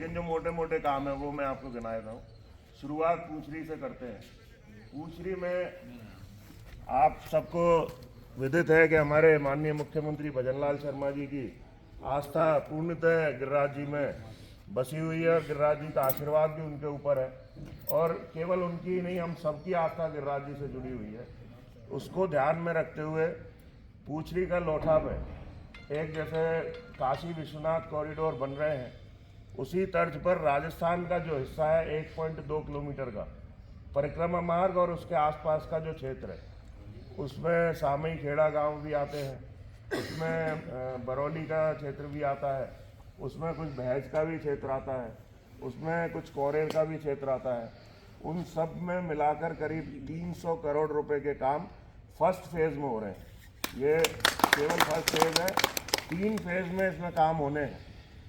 लेकिन जो मोटे मोटे काम है वो मैं आपको गिना देता हूँ। शुरुआत पूछरी से करते हैं। पूछरी में आप सबको विदित है कि हमारे माननीय मुख्यमंत्री भजनलाल शर्मा जी की आस्था पूर्णतः गिरिराज जी में बसी हुई है और गिरिराज जी का आशीर्वाद भी उनके ऊपर है, और केवल उनकी नहीं, हम सबकी आस्था गिरिराज जी से जुड़ी हुई है। उसको ध्यान में रखते हुए पूछरी का लोठा पे एक जैसे काशी विश्वनाथ कॉरिडोर बन रहे हैं, उसी तर्ज पर राजस्थान का जो हिस्सा है 1.2 किलोमीटर का परिक्रमा मार्ग और उसके आसपास का जो क्षेत्र है, उसमें सामई खेड़ा गांव भी आते हैं, उसमें बरौली का क्षेत्र भी आता है, उसमें कुछ भैंस का भी क्षेत्र आता है, उसमें कुछ कोरेर का भी क्षेत्र आता है। उन सब में मिलाकर करीब 300 करोड़ रुपए के काम फर्स्ट फेज में हो रहे हैं। ये केवल फर्स्ट फेज है, 3 फेज में इसमें काम होने हैं,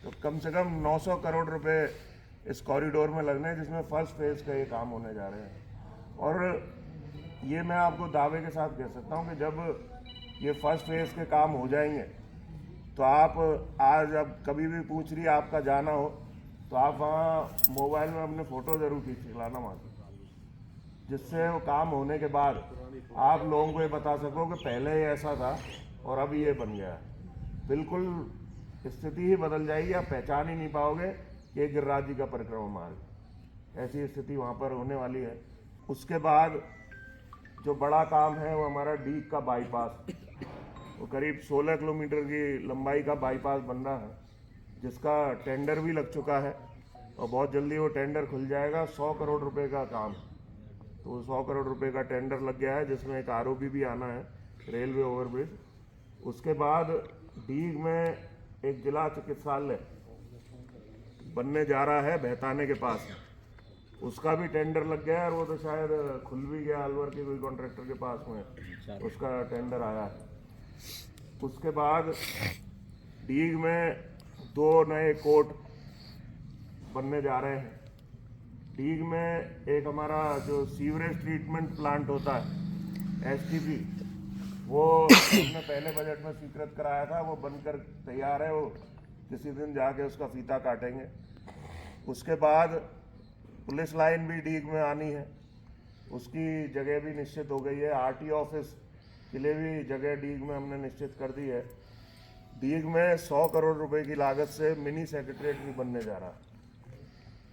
तो कम से कम 900 करोड़ रुपए इस कॉरिडोर में लगने हैं, जिसमें फर्स्ट फेज का ये काम होने जा रहे हैं। और ये मैं आपको दावे के साथ कह सकता हूँ कि जब ये फर्स्ट फेज के काम हो जाएंगे तो आप आज अब कभी भी पूछरी आपका जाना हो तो आप वहाँ मोबाइल में अपने फ़ोटो ज़रूर खींच के लाना वहाँ से, जिससे वो काम होने के बाद आप लोगों को ये बता सको कि पहले ये ऐसा था और अब ये बन गया। बिल्कुल स्थिति ही बदल जाएगी, आप पहचान ही नहीं पाओगे कि ये गिरिराज जी का परिक्रमा मार्ग, ऐसी स्थिति वहाँ पर होने वाली है। उसके बाद जो बड़ा काम है वो हमारा डीग का बाईपास, वो करीब 16 किलोमीटर की लंबाई का बाईपास बन रहा है, जिसका टेंडर भी लग चुका है और बहुत जल्दी वो टेंडर खुल जाएगा। 100 करोड़ रुपए का काम, तो 100 करोड़ रुपए का टेंडर लग गया है, जिसमें एक आरओबी भी आना है, रेलवे ओवरब्रिज। उसके बाद डीग में एक जिला चिकित्सालय बनने जा रहा है बहताने के पास, उसका भी टेंडर लग गया है और वो तो शायद खुल भी गया, अलवर के कोई कॉन्ट्रैक्टर के पास में उसका टेंडर आया है। उसके बाद डीग में 2 नए कोर्ट बनने जा रहे हैं। डीग में एक हमारा जो सीवरेज ट्रीटमेंट प्लांट होता है एसटीपी, वो हमने पहले बजट में स्वीकृत कराया था, वो बनकर तैयार है, वो किसी दिन जाके उसका फीता काटेंगे। उसके बाद पुलिस लाइन भी डीग में आनी है, उसकी जगह भी निश्चित हो गई है। आरटी ऑफिस के लिए भी जगह डीग में हमने निश्चित कर दी है। डीग में 100 करोड़ रुपए की लागत से मिनी सेक्रेटरीट भी बनने जा रहा है।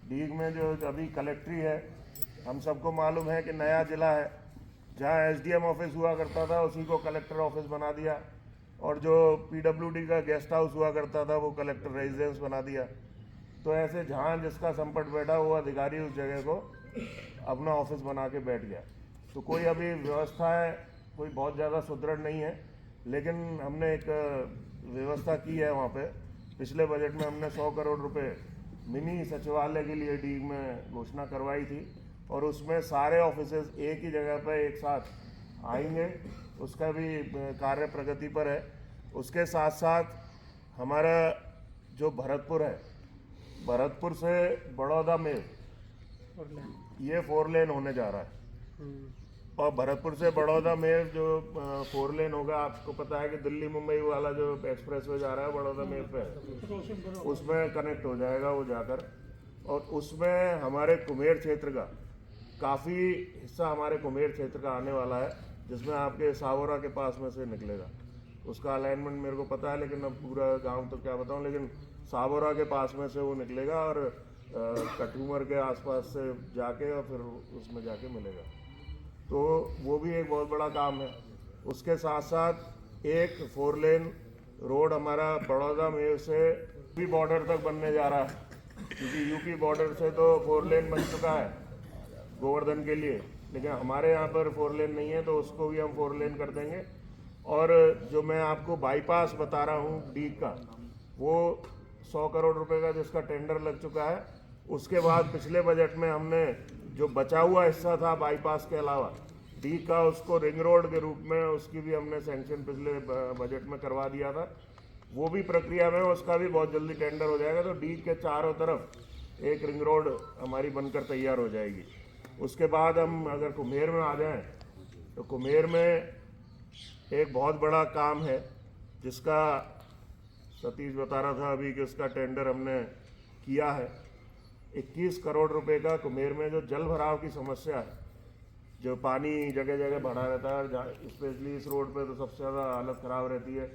डीग में जो अभी कलेक्ट्री है, हम सबको मालूम है कि नया जिला है, जहाँ एसडीएम ऑफिस हुआ करता था उसी को कलेक्टर ऑफिस बना दिया, और जो पीडब्ल्यूडी का गेस्ट हाउस हुआ करता था वो कलेक्टर रेजिडेंस बना दिया। तो ऐसे जहाँ जिसका संपट बैठा वो अधिकारी उस जगह को अपना ऑफिस बना के बैठ गया। तो कोई अभी व्यवस्था है, कोई बहुत ज़्यादा सुदृढ़ नहीं है, लेकिन हमने एक व्यवस्था की है वहाँ पे। पिछले बजट में हमने 100 करोड़ रुपए मिनी सचिवालय के लिए डीग में घोषणा करवाई थी, और उसमें सारे ऑफिसेज एक ही जगह पर एक साथ आएंगे, उसका भी कार्य प्रगति पर है। उसके साथ साथ हमारा जो भरतपुर है, भरतपुर से बड़ौदा में ये 4 लेन होने जा रहा है, और भरतपुर से बड़ौदा में जो 4 लेन होगा, आपको पता है कि दिल्ली मुंबई वाला जो एक्सप्रेसवे जा रहा है बड़ौदा में पे, उसमें कनेक्ट हो जाएगा वो जाकर। और उसमें हमारे कुम्हेर क्षेत्र का काफ़ी हिस्सा हमारे कुम्हेर क्षेत्र का आने वाला है, जिसमें आपके सावोरा के पास में से निकलेगा। उसका अलाइनमेंट मेरे को पता है, लेकिन अब पूरा गांव तो क्या बताऊं, लेकिन सावोरा के पास में से वो निकलेगा और कटूमर के आसपास से जाके और फिर उसमें जाके मिलेगा। तो वो भी एक बहुत बड़ा काम है। उसके साथ साथ एक 4 लेन रोड हमारा बड़ौदा में से यूपी बॉर्डर तक बनने जा रहा है, क्योंकि यूपी बॉर्डर से तो 4 लेन बन चुका है गोवर्धन के लिए, लेकिन हमारे यहाँ पर 4 लेन नहीं है, तो उसको भी हम 4 लेन कर देंगे। और जो मैं आपको बाईपास बता रहा हूँ डीग का, वो 100 करोड़ रुपए का जिसका टेंडर लग चुका है। उसके बाद पिछले बजट में हमने जो बचा हुआ हिस्सा था बाईपास के अलावा डीग का, उसको रिंग रोड के रूप में उसकी भी हमने सैंक्शन पिछले बजट में करवा दिया था, वो भी प्रक्रिया में, उसका भी बहुत जल्दी टेंडर हो जाएगा। तो डीग के चारों तरफ एक रिंग रोड हमारी बनकर तैयार हो जाएगी। उसके बाद हम अगर कुम्हेर में आ जाएं, तो कुम्हेर में एक बहुत बड़ा काम है, जिसका सतीश बता रहा था अभी कि उसका टेंडर हमने किया है। 21 करोड़ रुपए का कुम्हेर में जो जल भराव की समस्या है, जो पानी जगह जगह भरा रहता है, स्पेशली इस रोड पे तो सबसे ज़्यादा हालत ख़राब रहती है।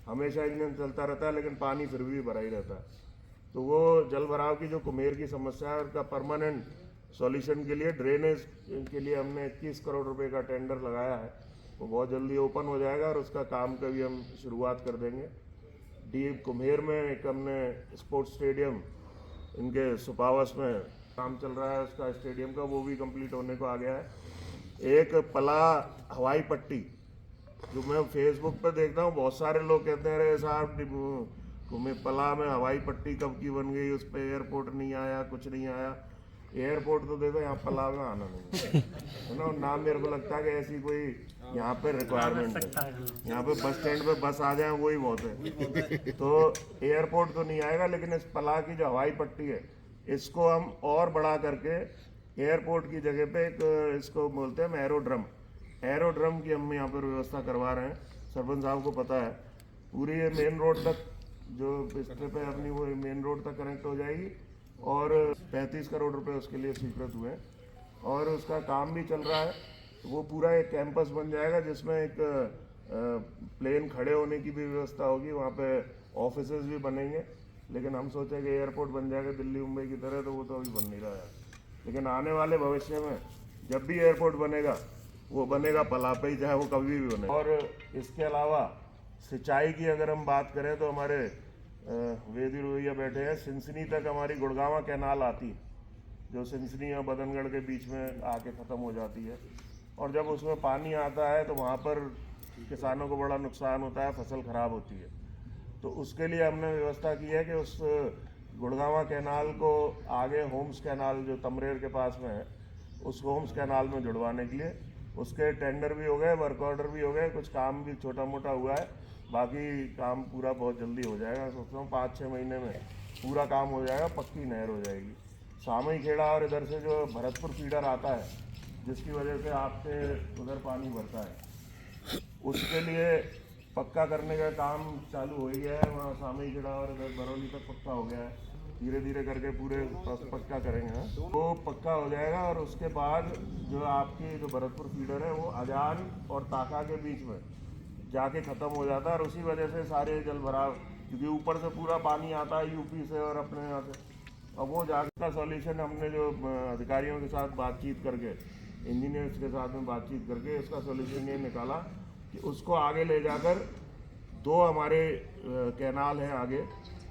हमेशा इंजन चलता रहता है लेकिन पानी फिर भी भरा ही रहता है। तो वो जल भराव की जो कुम्हेर की समस्या है उसका परमानेंट सॉल्यूशन के लिए ड्रेनेज के लिए हमने 21 करोड़ रुपए का टेंडर लगाया है। वो बहुत जल्दी ओपन हो जाएगा और उसका काम का भी हम शुरुआत कर देंगे। कुम्हेर में एक हमने स्पोर्ट्स स्टेडियम इनके सुपावस में काम चल रहा है उसका स्टेडियम का, वो भी कंप्लीट होने को आ गया है। एक पला हवाई पट्टी जो मैं फेसबुक पर देखता हूँ, बहुत सारे लोग कहते हैं अरे साहब पला में हवाई पट्टी कब की बन गई, उस पर एयरपोर्ट नहीं आया, कुछ नहीं आया। एयरपोर्ट तो देखो यहाँ पला में आना नहीं है ना मेरे को लगता है कि ऐसी कोई यहाँ पे रिक्वायरमेंट है। यहाँ पे बस स्टैंड पे बस आ जाए वही बहुत है। तो एयरपोर्ट तो नहीं आएगा, लेकिन इस पला की जो हवाई पट्टी है इसको हम और बड़ा करके एयरपोर्ट की जगह पे एक इसको बोलते हैं एरोड्रम की हम यहाँ पर व्यवस्था करवा रहे हैं। सरपंच साहब को पता है, पूरी ये मेन रोड तक जो इस पे अपनी वो मेन रोड तक कनेक्ट हो जाएगी और 35 करोड़ रुपए उसके लिए स्वीकृत हुए हैं और उसका काम भी चल रहा है। तो वो पूरा एक कैंपस बन जाएगा जिसमें एक प्लेन खड़े होने की भी व्यवस्था होगी, वहाँ पे ऑफिसेज भी बनेंगे। लेकिन हम सोचे कि एयरपोर्ट बन जाएगा दिल्ली मुंबई की तरह, तो वो तो अभी बन नहीं रहा है। लेकिन आने वाले भविष्य में जब भी एयरपोर्ट बनेगा वो बनेगा पला पे ही, चाहे वो कभी भी बने। और इसके अलावा सिंचाई की अगर हम बात करें तो हमारे वेदी रोहिया बैठे हैं, सिनसिनी तक हमारी गुड़गावा कैनाल आती है जो सिनसिनी और बदनगढ़ के बीच में आके ख़त्म हो जाती है। और जब उसमें पानी आता है तो वहाँ पर किसानों को बड़ा नुकसान होता है, फसल ख़राब होती है। तो उसके लिए हमने व्यवस्था की है कि उस गुड़गावा कैनाल को आगे होम्स कैनाल जो तमरेर के पास में है उस होम्स कैनाल में जुड़वाने के लिए उसके टेंडर भी हो गए, वर्क ऑर्डर भी हो गए, कुछ काम भी छोटा मोटा हुआ है, बाकी काम पूरा बहुत जल्दी हो जाएगा। सोचता हूँ 5-6 महीने में पूरा काम हो जाएगा, पक्की नहर हो जाएगी। सामई खेड़ा और इधर से जो भरतपुर फीडर आता है जिसकी वजह से आपसे उधर पानी भरता है, उसके लिए पक्का करने का काम चालू हो ही गया है। वहाँ सामई खेड़ा और इधर बरौली तक पक्का हो गया है, धीरे धीरे करके पूरे पक्का करेंगे। वो पक्का हो जाएगा और उसके बाद जो आपकी जो भरतपुर फीडर है वो अजान और ताका के बीच में जाके ख़त्म हो जाता है। और उसी वजह से सारे जल भराव, क्योंकि ऊपर से पूरा पानी आता है यूपी से और अपने यहाँ से, अब वो जाके का सॉल्यूशन हमने जो अधिकारियों के साथ बातचीत करके, इंजीनियर्स के साथ में बातचीत करके इसका सॉल्यूशन ये निकाला कि उसको आगे ले जाकर 2 हमारे कैनाल हैं आगे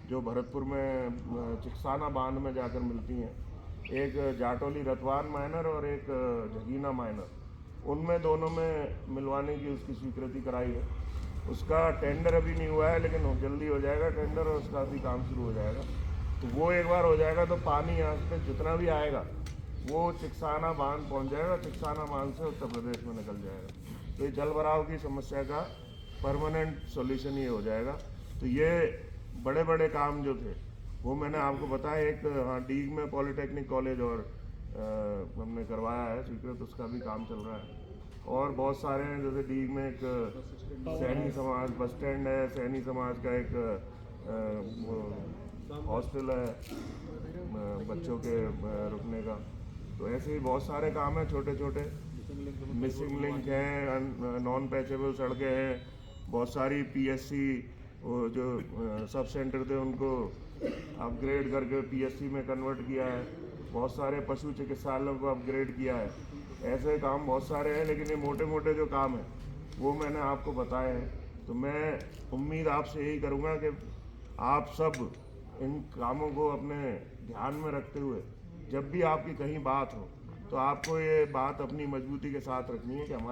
जो भरतपुर में चिकसाना बांध में जाकर मिलती हैं, एक जाटोली रतवान माइनर और एक झगीना माइनर, उनमें दोनों में मिलवाने की उसकी स्वीकृति कराई है। उसका टेंडर अभी नहीं हुआ है लेकिन जल्दी हो जाएगा टेंडर और उसका भी काम शुरू हो जाएगा। तो वो एक बार हो जाएगा तो पानी यहाँ से जितना भी आएगा वो चिकसाना बांध पहुँच जाएगा, चिकसाना बांध से उत्तर प्रदेश में निकल जाएगा। तो ये जल भराव की समस्या का परमानेंट सॉल्यूशन ये हो जाएगा। तो ये बड़े बड़े काम जो थे वो मैंने आपको बताया। एक हाँ डीग में पॉलिटेक्निक कॉलेज और हमने करवाया है स्वीकृत, उसका भी काम चल रहा है। और बहुत सारे हैं, जैसे डीग में एक सैनी समाज बस स्टैंड है, सैनी समाज का एक हॉस्टल है बच्चों के रुकने का। तो ऐसे ही बहुत सारे काम हैं छोटे छोटे। मिसिंग लिंक हैं, नॉन पैचेबल सड़कें हैं, बहुत सारी पीएससी वो जो सब सेंटर थे उनको अपग्रेड करके पीएससी में कन्वर्ट किया है, बहुत सारे पशु चिकित्सालयों को अपग्रेड किया है। ऐसे काम बहुत सारे हैं, लेकिन ये मोटे मोटे जो काम हैं वो मैंने आपको बताए हैं। तो मैं उम्मीद आपसे यही करूँगा कि आप सब इन कामों को अपने ध्यान में रखते हुए जब भी आपकी कहीं बात हो तो आपको ये बात अपनी मजबूती के साथ रखनी है कि हमारे